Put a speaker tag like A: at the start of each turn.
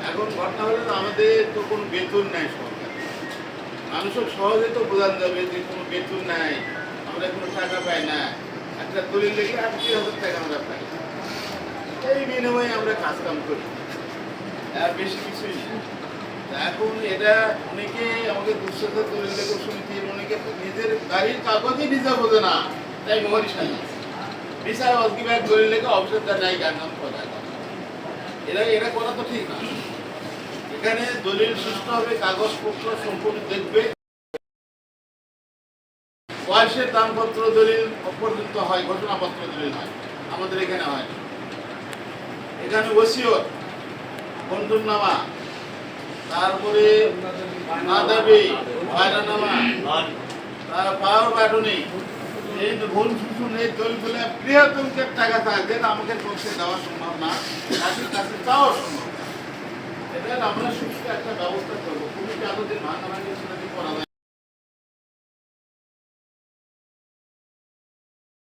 A: এখন ঘটনা হলো আমাদের তো কোনো বেতন নাই, সরকার মানুষের সহজে তো বোঝান যাবে যে কোনো বেতন নাই, আমরা কোনো টাকা পাই না। একটা দলিল লেগে 80,000 টাকা আমরা পাই, এই বিনিময়ে আমরা কাজ কাম করি, আর বেশি কিছুই নেই। এখন এটা অনেকে আমাকে দুঃসাথে দলিল লেগে শুনছিলেন, অনেকে নিজের গাড়ির কাগজই নিজে বোঝে না, তাই মরিশাল বিচার অস্কিবাগ দলিল লেগে অবসর নাই গান নাম কথা। এরা করা তো ঠিক না। এখানে দলিল সুস্থ হবে, কাগজপত্র সম্পূর্ণ দেখবে, বয়সের দামপত্র দলিল পর্যন্ত হয়, ঘোষণাপত্র দলিল হয়, আমাদের এখানে হয়। এখানে ওসিয়ত, বন্ধুরনামা, তারপরে নাদাবি, বায়নানামা, তার পাওয়ার বাটনি, এই ভুল সুসুন এই দলিলগুলো বৃহত্তমকের টাকা থাকে, আমাকে পক্ষে দেওয়া সম্ভব না, কাছে কাছে চাওয়া সম্ভব। এটা আমরা সুস্থ একটা ব্যবস্থা করবো, খুবই কাগজের ভাঙাভাঙি করা যায়।